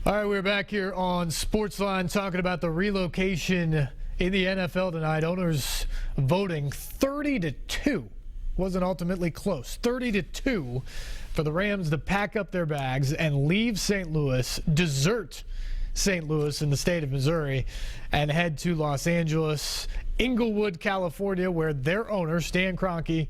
All right, we're back here on SportsLine talking about the relocation in the NFL tonight. Owners voting 30-2. Wasn't ultimately close. 30-2 for the Rams to pack up their bags and leave St. Louis, desert St. Louis in the state of Missouri, and head to Los Angeles, Inglewood, California, where their owner, Stan Kroenke,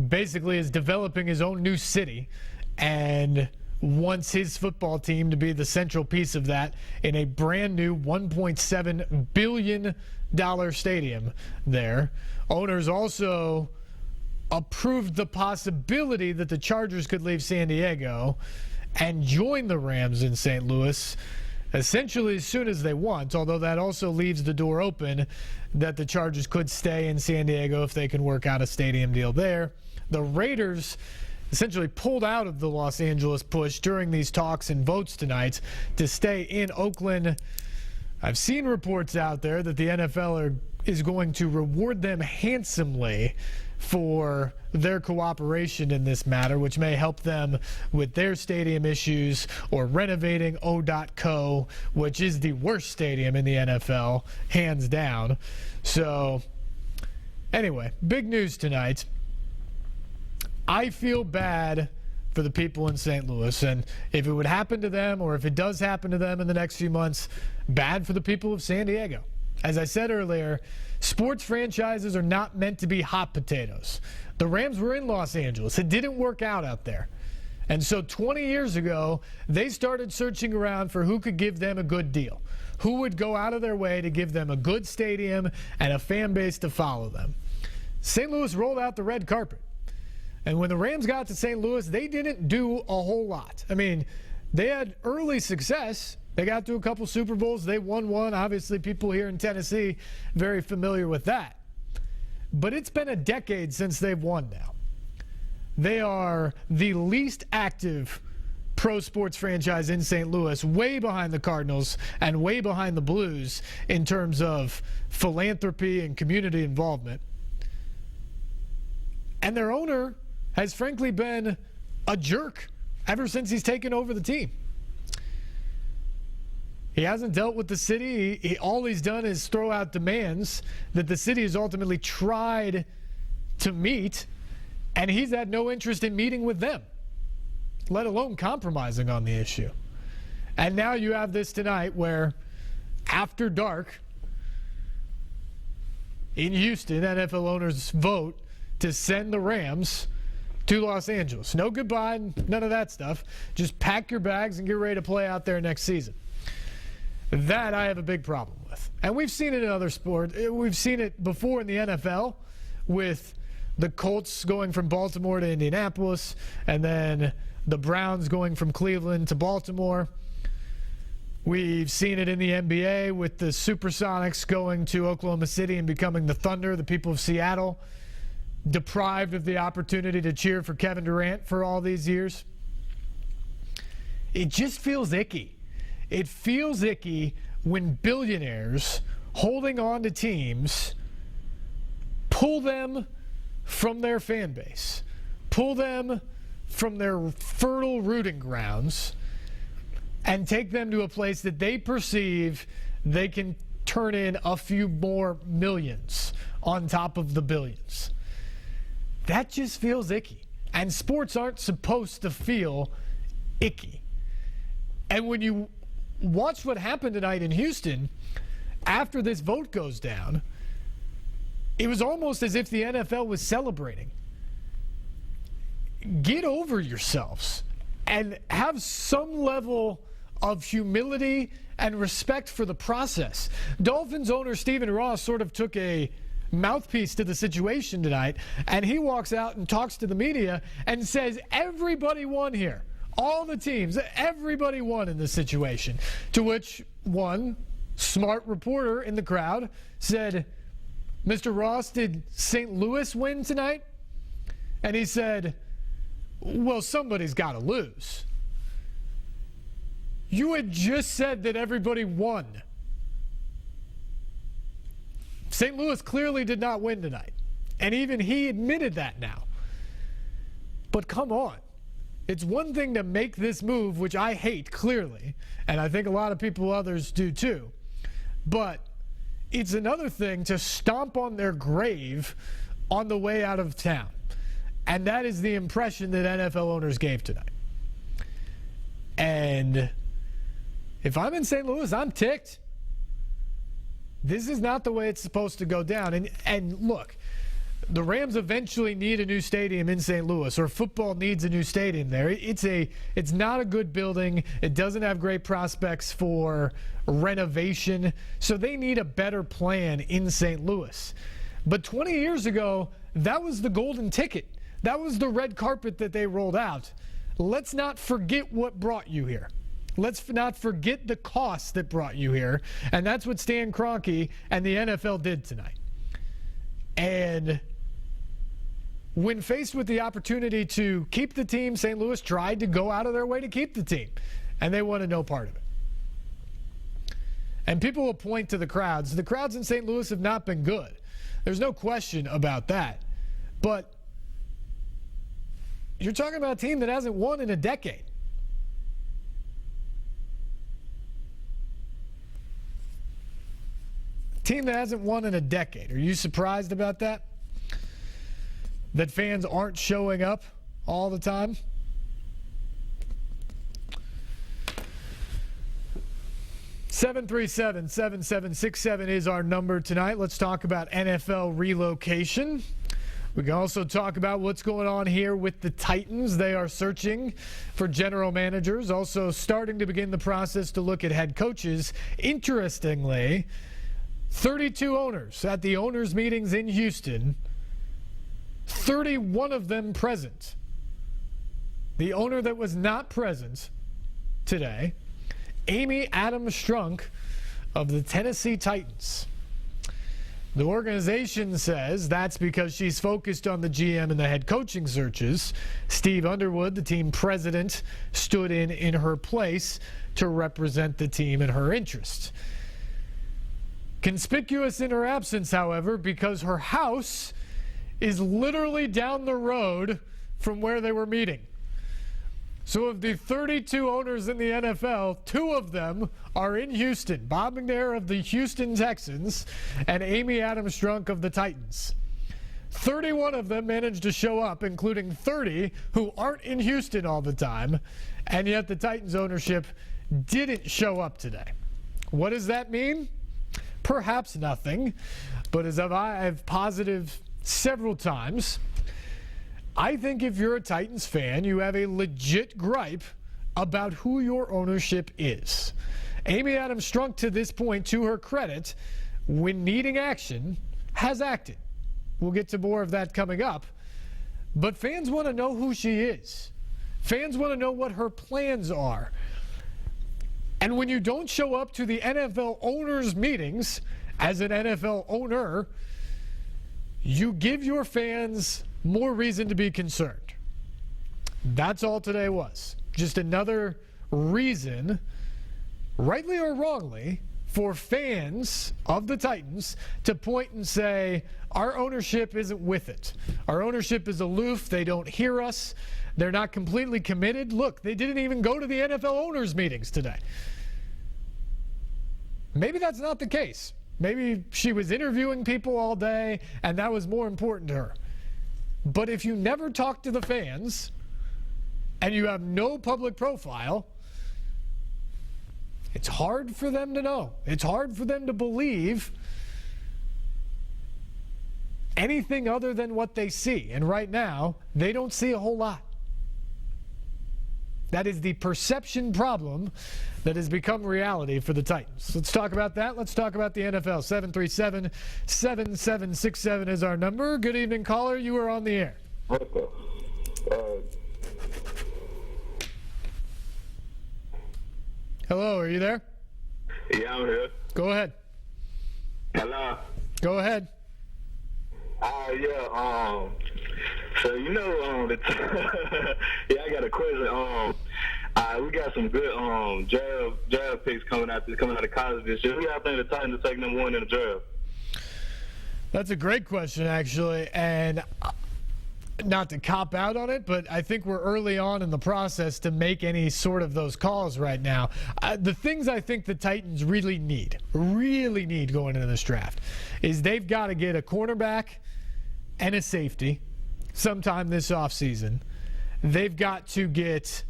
basically is developing his own new city and wants his football team to be the central piece of that in a brand new $1.7 billion stadium there. Owners also approved the possibility that the Chargers could leave San Diego and join the Rams in St. Louis essentially as soon as they want, although that also leaves the door open that the Chargers could stay in San Diego if they can work out a stadium deal there. The Raiders essentially pulled out of the Los Angeles push during these talks and votes tonight to stay in Oakland. I've seen reports out there that the NFL is going to reward them handsomely for their cooperation in this matter, which may help them with their stadium issues or renovating O.co, which is the worst stadium in the NFL, hands down. So, anyway, big news tonight. I feel bad for the people in St. Louis, and if it would happen to them or if it does happen to them in the next few months, bad for the people of San Diego. As I said earlier, sports franchises are not meant to be hot potatoes. The Rams were in Los Angeles. It didn't work out there. And so 20 years ago, they started searching around for who could give them a good deal, who would go out of their way to give them a good stadium and a fan base to follow them. St. Louis rolled out the red carpet. And when the Rams got to St. Louis, they didn't do a whole lot. I mean, they had early success. They got to a couple Super Bowls. They won one. Obviously, people here in Tennessee very familiar with that. But it's been a decade since they've won now. They are the least active pro sports franchise in St. Louis, way behind the Cardinals and way behind the Blues in terms of philanthropy and community involvement. And their owner has frankly been a jerk ever since he's taken over the team. He hasn't dealt with the city. All he's done is throw out demands that the city has ultimately tried to meet, and he's had no interest in meeting with them, let alone compromising on the issue. And now you have this tonight where, after dark, in Houston, NFL owners vote to send the Rams to Los Angeles. No goodbye, none of that stuff. Just pack your bags and get ready to play out there next season. That I have a big problem with. And we've seen it in other sports. We've seen it before in the NFL with the Colts going from Baltimore to Indianapolis and then the Browns going from Cleveland to Baltimore. We've seen it in the NBA with the Supersonics going to Oklahoma City and becoming the Thunder, the people of Seattle, deprived of the opportunity to cheer for Kevin Durant for all these years. It just feels icky. It feels icky when billionaires holding on to teams pull them from their fan base, pull them from their fertile rooting grounds, and take them to a place that they perceive they can turn in a few more millions on top of the billions. That just feels icky. And sports aren't supposed to feel icky. And when you watch what happened tonight in Houston, after this vote goes down, it was almost as if the NFL was celebrating. Get over yourselves and have some level of humility and respect for the process. Dolphins owner Stephen Ross sort of took a mouthpiece to the situation tonight, and he walks out and talks to the media and says everybody won here. All the teams, everybody won in this situation. To which one smart reporter in the crowd said, Mr. Ross, did St. Louis win tonight? And he said, well, somebody's got to lose. You had just said that everybody won. St. Louis clearly did not win tonight. And even he admitted that now. But come on. It's one thing to make this move, which I hate, clearly, and I think a lot of others do too. But it's another thing to stomp on their grave on the way out of town. And that is the impression that NFL owners gave tonight. And if I'm in St. Louis, I'm ticked. This is not the way it's supposed to go down. And look, the Rams eventually need a new stadium in St. Louis, or football needs a new stadium there. It's not a good building. It doesn't have great prospects for renovation. So they need a better plan in St. Louis. But 20 years ago, that was the golden ticket. That was the red carpet that they rolled out. Let's not forget what brought you here. Let's not forget the cost that brought you here. And that's what Stan Kroenke and the NFL did tonight. And when faced with the opportunity to keep the team, St. Louis tried to go out of their way to keep the team. And they wanted no part of it. And people will point to the crowds. The crowds in St. Louis have not been good. There's no question about that. But you're talking about a team that hasn't won in a decade. Team that hasn't won in a decade. Are you surprised about that? That fans aren't showing up all the time? (737-7767) is our number tonight. Let's talk about NFL relocation. We can also talk about what's going on here with the Titans. They are searching for general managers, also starting to begin the process to look at head coaches. Interestingly, 32 owners at the owners' meetings in Houston, 31 of them present. The owner that was not present today, Amy Adams Strunk of the Tennessee Titans. The organization says that's because she's focused on the GM and the head coaching searches. Steve Underwood, the team president, stood in her place to represent the team in her interest. Conspicuous in her absence, however, because her house is literally down the road from where they were meeting. So of the 32 owners in the NFL, 2 of them are in Houston. Bob McNair of the Houston Texans and Amy Adams Strunk of the Titans. 31 of them managed to show up, including 30 who aren't in Houston all the time, and yet the Titans ownership didn't show up today. What does that mean? Perhaps nothing, but as I've posited several times, I think if you're a Titans fan, you have a legit gripe about who your ownership is. Amy Adams Strunk, to this point, to her credit, when needing action, has acted. We'll get to more of that coming up. But fans want to know who she is. Fans want to know what her plans are. And when you don't show up to the NFL owners' meetings as an NFL owner, you give your fans more reason to be concerned. That's all today was. Just another reason, rightly or wrongly, for fans of the Titans to point and say, our ownership isn't with it. Our ownership is aloof. They don't hear us. They're not completely committed. Look, they didn't even go to the NFL owners' meetings today. Maybe that's not the case. Maybe she was interviewing people all day, and that was more important to her. But if you never talk to the fans and you have no public profile, it's hard for them to know. It's hard for them to believe anything other than what they see. And right now, they don't see a whole lot. That is the perception problem that has become reality for the Titans. Let's talk about that. Let's talk about the NFL. 737-7767 is our number. Good evening, caller. You are on the air. Hello, are you there? Yeah, I'm here. Go ahead. Hello. Go ahead. So yeah, I got a question. We got some good draft picks coming out of college this year. Who y'all think the Titans are taking number 1 in the draft? That's a great question, actually, and not to cop out on it, but I think we're early on in the process to make any sort of those calls right now. The things I think the Titans really need going into this draft is they've got to get a cornerback and a safety sometime this offseason. They've got to get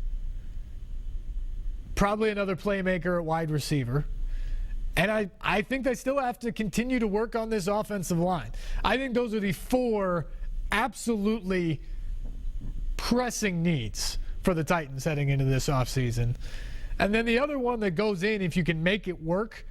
probably another playmaker at wide receiver. And I think they still have to continue to work on this offensive line. I think those are the 4 absolutely pressing needs for the Titans heading into this offseason. And then the other one that goes in, if you can make it work,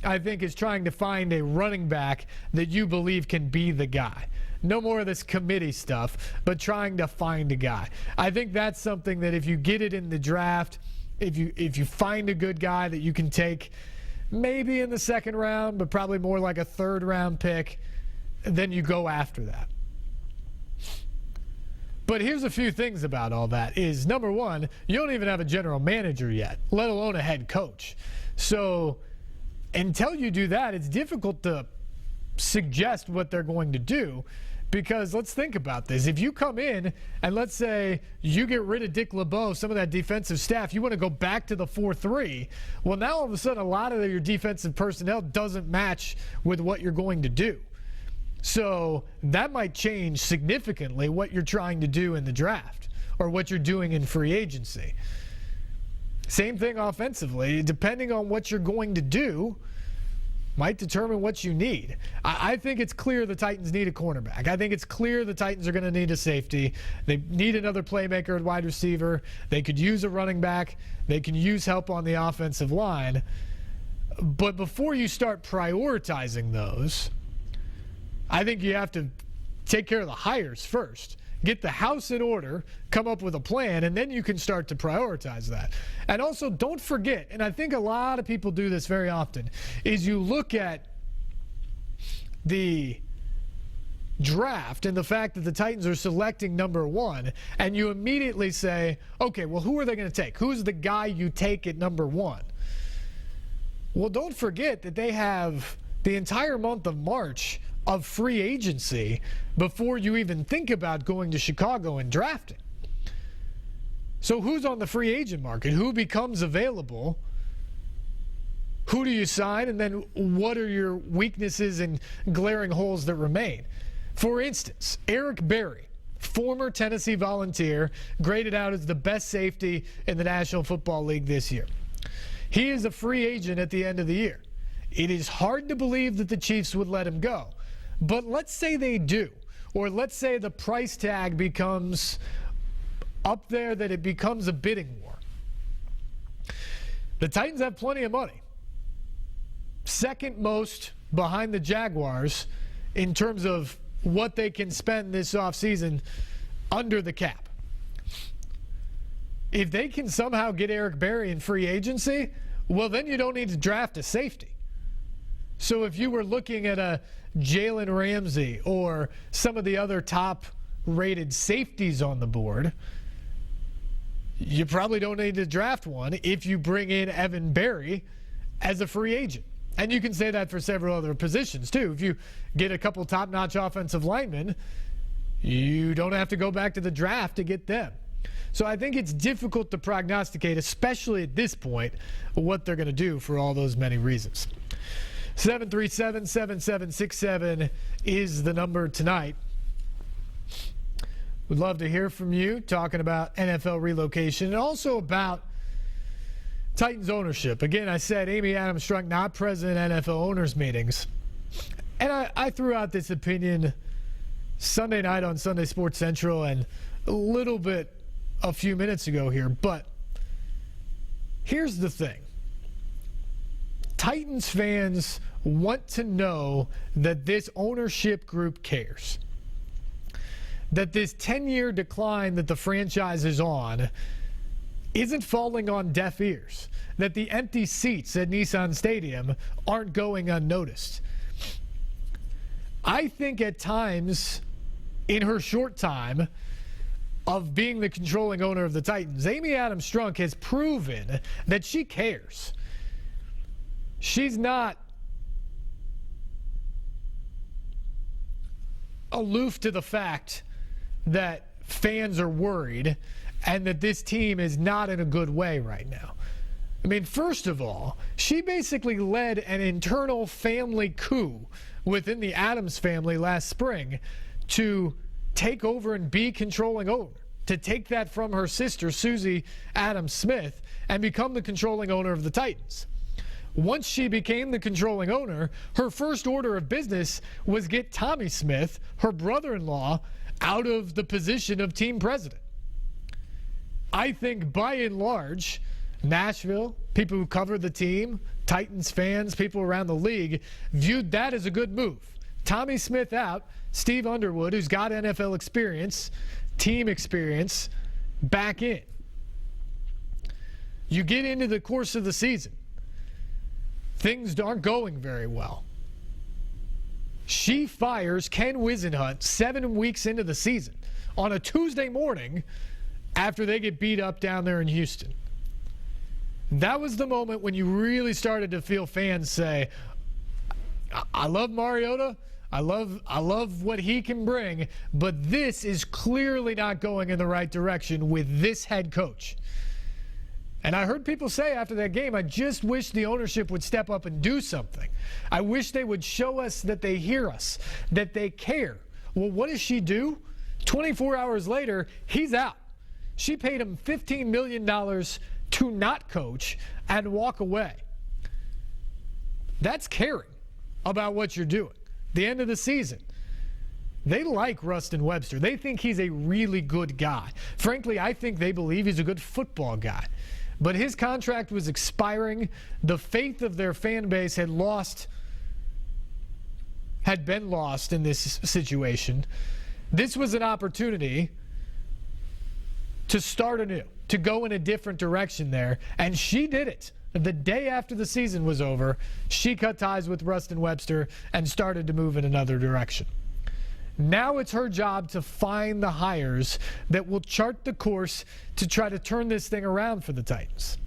I think is trying to find a running back that you believe can be the guy. No more of this committee stuff, but trying to find a guy. I think that's something that if you get it in the draft, if you find a good guy that you can take maybe in the second round, but probably more like a third round pick, then you go after that. But here's a few things about all that is, number one, you don't even have a general manager yet, let alone a head coach. So until you do that, it's difficult to suggest what they're going to do, because let's think about this. If you come in and let's say you get rid of Dick LeBeau, some of that defensive staff, you want to go back to the 4-3, well, now all of a sudden a lot of your defensive personnel doesn't match with what you're going to do. So that might change significantly what you're trying to do in the draft or what you're doing in free agency. Same thing offensively. Depending on what you're going to do might determine what you need. I think it's clear the Titans need a cornerback. I think it's clear the Titans are going to need a safety. They need another playmaker at wide receiver. They could use a running back. They can use help on the offensive line. But before you start prioritizing those, I think you have to take care of the hires first. Get the house in order, come up with a plan, and then you can start to prioritize that. And also, don't forget, and I think a lot of people do this very often, is you look at the draft and the fact that the Titans are selecting number 1, and you immediately say, okay, well, who are they going to take? Who's the guy you take at number 1? Well, don't forget that they have the entire month of March of free agency before you even think about going to Chicago and drafting. So who's on the free agent market? Who becomes available? Who do you sign? And then what are your weaknesses and glaring holes that remain? For instance, Eric Berry, former Tennessee Volunteer, graded out as the best safety in the National Football League this year. He is a free agent at the end of the year. It is hard to believe that the Chiefs would let him go. But let's say they do, or let's say the price tag becomes up there that it becomes a bidding war. The Titans have plenty of money. Second most behind the Jaguars in terms of what they can spend this offseason under the cap. If they can somehow get Eric Berry in free agency, well, then you don't need to draft a safety. So if you were looking at a Jalen Ramsey or some of the other top-rated safeties on the board, you probably don't need to draft one if you bring in Evan Berry as a free agent. And you can say that for several other positions, too. If you get a couple top-notch offensive linemen, you don't have to go back to the draft to get them. So I think it's difficult to prognosticate, especially at this point, what they're going to do for all those many reasons. 737-7767 is the number tonight. We'd love to hear from you talking about NFL relocation and also about Titans ownership. Again, I said Amy Adams Strunk not present at NFL owners meetings. And I threw out this opinion Sunday night on Sunday Sports Central and a little bit a few minutes ago here. But here's the thing. Titans fans want to know that this ownership group cares. That this 10-year decline that the franchise is on isn't falling on deaf ears. That the empty seats at Nissan Stadium aren't going unnoticed. I think at times, in her short time of being the controlling owner of the Titans, Amy Adams Strunk has proven that she cares. She's not aloof to the fact that fans are worried and that this team is not in a good way right now. I mean, first of all, she basically led an internal family coup within the Adams family last spring to take over and be controlling owner, to take that from her sister, Susie Adams Smith, and become the controlling owner of the Titans. Once she became the controlling owner, her first order of business was get Tommy Smith, her brother-in-law, out of the position of team president. I think by and large, Nashville, people who cover the team, Titans fans, people around the league, viewed that as a good move. Tommy Smith out, Steve Underwood, who's got NFL experience, team experience, back in. You get into the course of the season. Things aren't going very well. She fires Ken Wisenhunt 7 weeks into the season on a Tuesday morning after they get beat up down there in Houston. That was the moment when you really started to feel fans say, I love Mariota, I love what he can bring, but this is clearly not going in the right direction with this head coach. And I heard people say after that game, I just wish the ownership would step up and do something. I wish they would show us that they hear us, that they care. Well, what does she do? 24 hours later, he's out. She paid him $15 million to not coach and walk away. That's caring about what you're doing. The end of the season. They like Rustin Webster. They think he's a really good guy. Frankly, I think they believe he's a good football guy. But his contract was expiring. The faith of their fan base had been lost in this situation. This was an opportunity to start anew, to go in a different direction there, and she did it. The day after the season was over, she cut ties with Rustin Webster and started to move in another direction. Now it's her job to find the hires that will chart the course to try to turn this thing around for the Titans.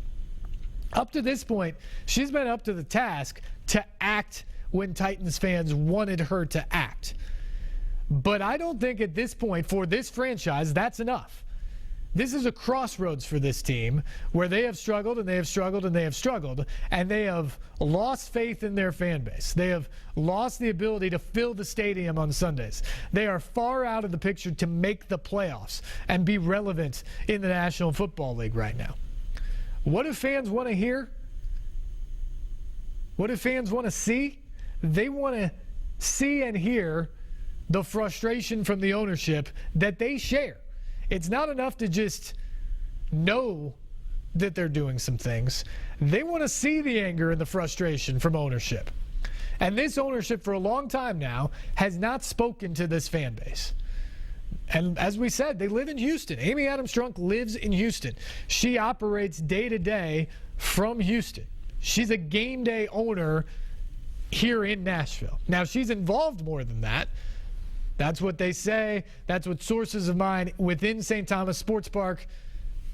Up to this point, she's been up to the task to act when Titans fans wanted her to act. But I don't think at this point, for this franchise, that's enough. This is a crossroads for this team where they have struggled and they have struggled and they have struggled, and they have lost faith in their fan base. They have lost the ability to fill the stadium on Sundays. They are far out of the picture to make the playoffs and be relevant in the National Football League right now. What do fans want to hear? What do fans want to see? They want to see and hear the frustration from the ownership that they share. It's not enough to just know that they're doing some things. They want to see the anger and the frustration from ownership. And this ownership for a long time now has not spoken to this fan base. And as we said, they live in Houston. Amy Adams-Strunk lives in Houston. She operates day to day from Houston. She's a game day owner here in Nashville. Now, she's involved more than that. That's what they say. That's what sources of mine within St. Thomas Sports Park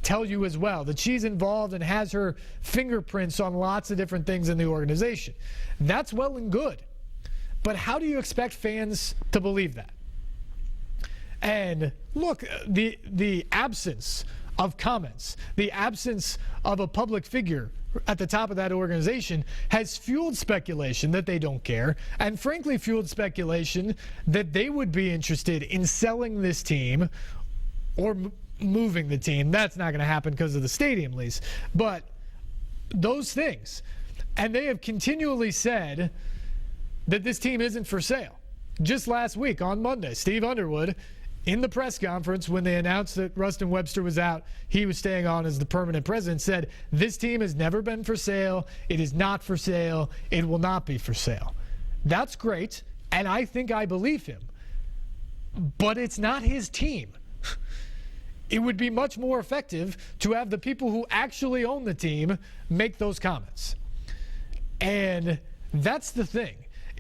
tell you as well, that she's involved and has her fingerprints on lots of different things in the organization. That's well and good. But how do you expect fans to believe that? And look, the absence of comments, the absence of a public figure at the top of that organization has fueled speculation that they don't care, and frankly fueled speculation that they would be interested in selling this team or moving the team. That's not going to happen because of the stadium lease. But those things. And they have continually said that this team isn't for sale. Just last week on Monday, Steve Underwood, in the press conference when they announced that Rustin Webster was out, he was staying on as the permanent president, said, this team has never been for sale. It is not for sale. It will not be for sale. That's great, and I think I believe him. But it's not his team. It would be much more effective to have the people who actually own the team make those comments. And that's the thing.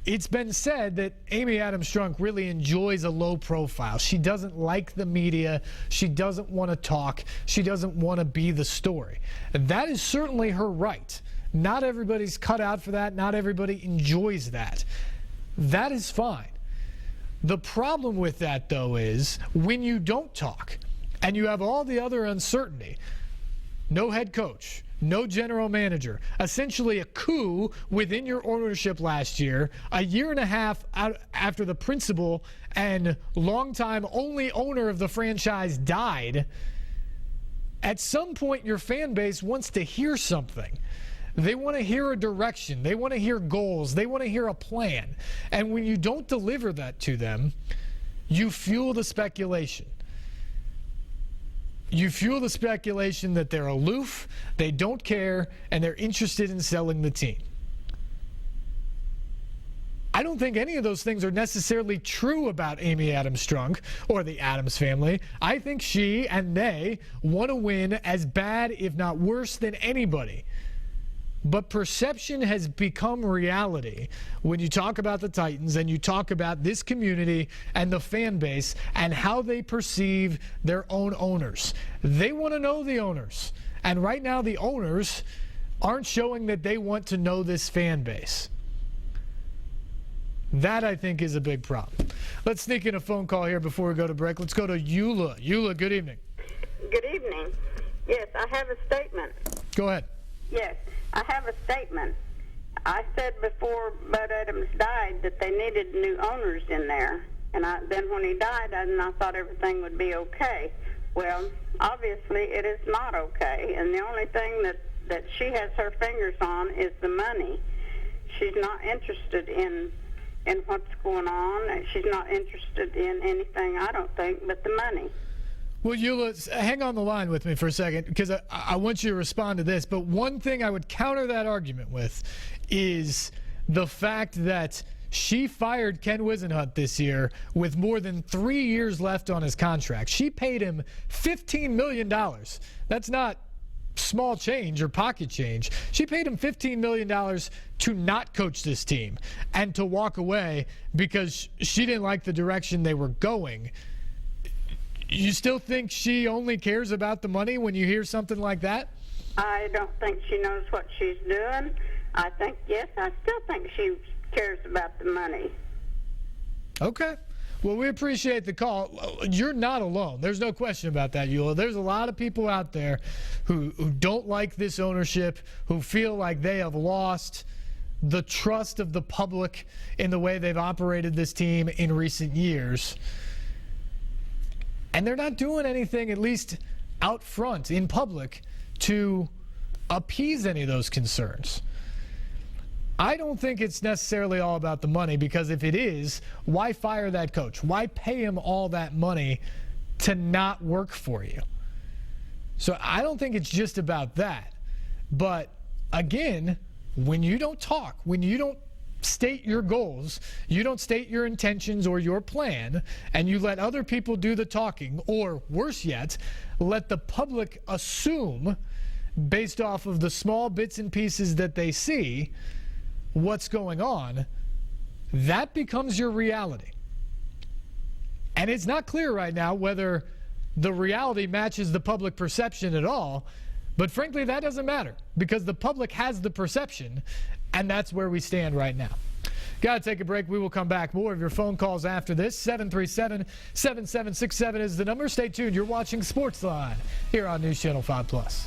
It's been said that Amy Adams-Strunk really enjoys a low profile. She doesn't like the media. She doesn't want to talk. She doesn't want to be the story. And that is certainly her right. Not everybody's cut out for that. Not everybody enjoys that. That is fine. The problem with that, though, is when you don't talk and you have all the other uncertainty, no head coach, no general manager, essentially a coup within your ownership last year, a year and a half out after the principal and longtime only owner of the franchise died, at some point your fan base wants to hear something. They want to hear a direction. They want to hear goals. They want to hear a plan. And when you don't deliver that to them, you fuel the speculation. You fuel the speculation that they're aloof, they don't care, and they're interested in selling the team. I don't think any of those things are necessarily true about Amy Adams Strunk or the Adams family. I think she and they want to win as bad, if not worse, than anybody. But perception has become reality when you talk about the Titans and you talk about this community and the fan base and how they perceive their own owners. They want to know the owners. And right now the owners aren't showing that they want to know this fan base. That, I think, is a big problem. Let's sneak in a phone call here before we go to break. Let's go to Eula. Eula, good evening. Good evening. Yes, I have a statement. Go ahead. Yes, I have a statement. I said before Bud Adams died that they needed new owners in there. And then when he died, I thought everything would be okay. Well, obviously it is not okay. And the only thing that she has her fingers on is the money. She's not interested in what's going on. She's not interested in anything, I don't think, but the money. Well, Eula, hang on the line with me for a second, because I want you to respond to this. But one thing I would counter that argument with is the fact that she fired Ken Wisenhunt this year with more than 3 years left on his contract. She paid him $15 million. That's not small change or pocket change. She paid him $15 million to not coach this team and to walk away because she didn't like the direction they were going. You still think she only cares about the money when you hear something like that? I don't think she knows what she's doing. I still think she cares about the money. Okay. Well, we appreciate the call. You're not alone. There's no question about that, Eula. There's a lot of people out there who don't like this ownership, who feel like they have lost the trust of the public in the way they've operated this team in recent years. And they're not doing anything, at least out front, in public, to appease any of those concerns. I don't think it's necessarily all about the money, because if it is, why fire that coach? Why pay him all that money to not work for you? So I don't think it's just about that. But again, when you don't talk, when you don't state your goals, you don't state your intentions or your plan, and you let other people do the talking, or worse yet, let the public assume based off of the small bits and pieces that they see what's going on, that becomes your reality. And it's not clear right now whether the reality matches the public perception at all, but frankly that doesn't matter, because the public has the perception, and that's where we stand right now. Got to take a break. We will come back. More of your phone calls after this. 737-7767 is the number. Stay tuned. You're watching SportsLine here on News Channel 5+.